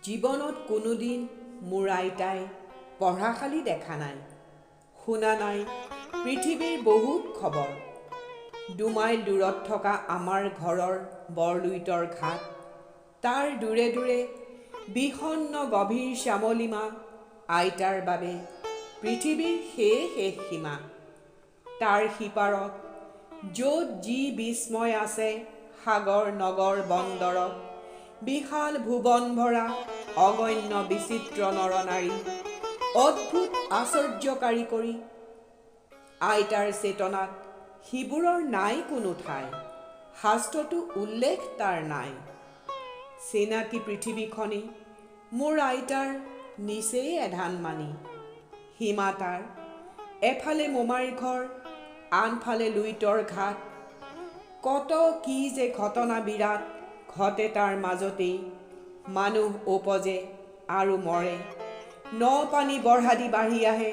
জীৱনত কোনোদিন মোৰ আইতাই পঢ়াশালি দেখা নাই, শুনা নাই পৃথিৱীৰ বহুত খবৰ। 2 মাইল দূৰত থকা আমাৰ ঘৰৰ বৰলুইতৰ ঘাট, তাৰ দূৰে দূৰে বিষণ্ণ গভীৰ শ্যামলিমা, আইতাৰ বাবে পৃথিৱীৰ শেষ সীমা। তাৰ সিপাৰত য'ত যি বিস্ময় আছে, সাগৰ নগৰ বন্দৰত বিশাল ভুৱন ভৰা অগণ্য বিচিত্ৰ নৰনাৰী, অদ্ভুত আশ্চৰ্যকাৰী কৰি। আইতাৰ চেতনাত সিবোৰৰ নাই কোনো ঠাই, শাস্ত্ৰতো উল্লেখ তাৰ নাই। চিনাকি পৃথিৱীখনি মোৰ আইতাৰ নিচেই এধান মানি। সীমা তাৰ এফালে মোমাৰি ঘৰ, আনফালে লুইতৰ ঘাট। কত কি যে ঘটনা বিৰাট ঘটে তাৰ মাজতেই, মানুহ উপজে আৰু মৰে, ন পানী বঢ়াদি বাঢ়ি আহে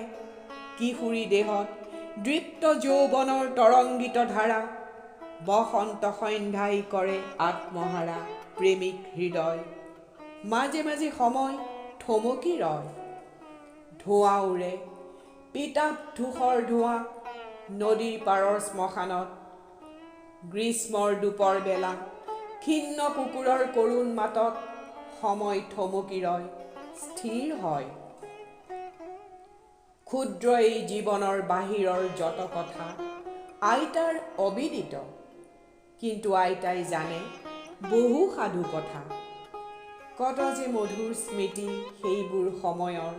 কিশোৰী দেহত দৃপ্ত যৌৱনৰ তৰংগিত ধাৰা। বসন্ত সন্ধ্যাই কৰে আত্মহাৰা প্ৰেমিক হৃদয়, মাজে মাজে সময় থমকি ৰয়। ধোঁৱা উৰে পিতাপ ধূসৰ ধোঁৱা নদীৰ পাৰৰ শ্মশানত। গ্ৰীষ্মৰ দুপৰ বেলা ক্ষীণ কুকুৰৰ কৰুণ মাতত সময় থমকি ৰয়, স্থিৰ হয়। ক্ষুদ্ৰ এই জীৱনৰ বাহিৰৰ যত কথা আইতাৰ অবিদিত, কিন্তু আইতাই জানে বহু সাধু কথা। কত যে মধুৰ স্মৃতি সেইবোৰ সময়ৰ,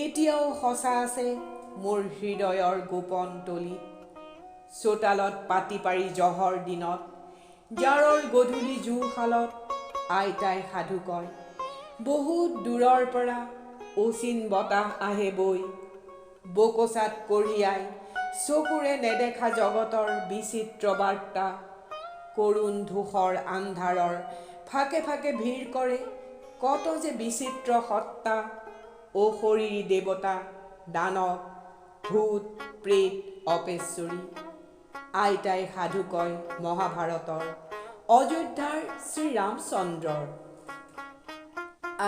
এতিয়াও সঁচা আছে মোৰ হৃদয়ৰ গোপন তলিত। চোতালত পাতি পাৰি জহৰ দিনত, জাৰৰ গধূলি জুশালত আইতাই সাধু কয়। বহুত দূৰৰ পৰা অচিন বতাহ আহে বৈ, বকচাত কঢ়িয়াই চকুৰে নেদেখা জগতৰ বিচিত্ৰ বাৰ্তা। কৰুণ ধূসৰ আন্ধাৰৰ ফাকে ফাকে ভিৰ কৰে কত যে বিচিত্ৰ সত্তা, অশৰীৰী দেৱতা দানৱ ভূত প্ৰেত অপেশ্বৰী। আইতাই সাধু কয় মহাভাৰতৰ, অযোধ্যাৰ শ্ৰীৰামচন্দ্ৰৰ।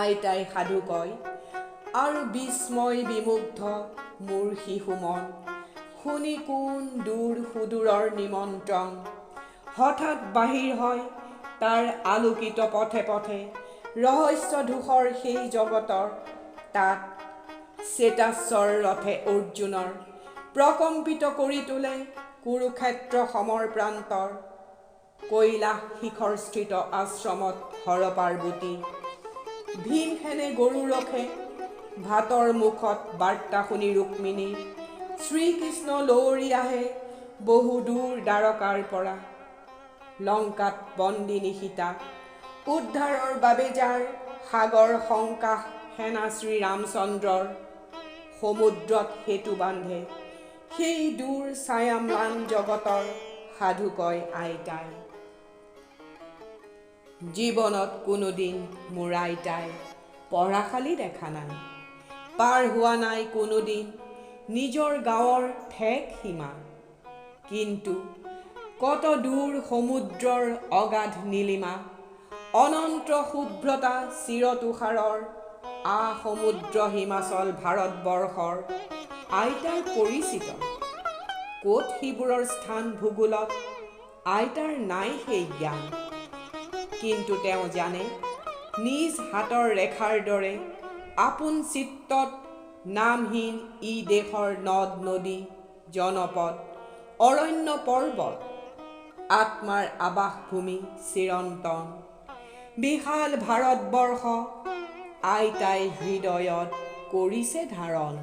আইতাই সাধু কয় আৰু বিস্ময় বিমুগ্ধ মোৰ শিশু মন, শুনি কোন দূৰ সুদূৰৰ নিমন্ত্ৰণ। হঠাৎ বাহিৰ হয় তাৰ আলোকিত পথে পথে, ৰহস্য ধূসৰ সেই জগতৰ। তাত চেতাশ্বৰ ৰথে অৰ্জুনৰ প্ৰকম্পিত কৰি তোলে কুৰুক্ষেত্ৰ সমৰ প্ৰান্তৰ। কৈলাশ শিখৰস্থিত আশ্ৰমত হৰ পাৰ্বতী, ভীমসেনে গৰু ৰখে ভাতৰ মুখত বাৰ্তা শুনি ৰুক্মিণীৰ। শ্ৰীকৃষ্ণ লৌৰি আহে বহু দূৰ দ্বাৰকাৰ পৰা, লংকাত বন্দিনী সীতা উদ্ধাৰৰ বাবে যাৰ সাগৰ সংকাশ সেনা শ্ৰীৰামচন্দ্ৰৰ। সমুদ্ৰত সেতু বান্ধে সেই দূৰ ছায়াম্লান জগতৰ, সাধু কয় আইতাই। জীৱনত কোনোদিন মোৰ আইতাই পঢ়াশালি দেখা নাই, পাৰ হোৱা নাই কোনোদিন নিজৰ গাঁৱৰ ঠেক সীমা। কিন্তু কত দূৰ সমুদ্ৰৰ অগাধ নীলিমা, অনন্ত শুভ্ৰতা চিৰতুষাৰৰ। সমুদ্ৰ হিমাচল ভাৰতবৰ্ষৰ আইতাৰ পৰিচিত। ক'ত সিবোৰৰ স্থান ভূগোলত আইতাৰ নাই সেই জ্ঞান, কিন্তু তেওঁ জানে নিজ হাতৰ ৰেখাৰ দৰে আপোন চিত্তত নামহীন ই দেশৰ নদ নদী জনপদ অৰণ্য পৰ্বত। আত্মাৰ আবাসভূমি চিৰন্তন বিশাল ভাৰতবৰ্ষ, আইতাই হৃদয়ত কৰিছে ধাৰণ।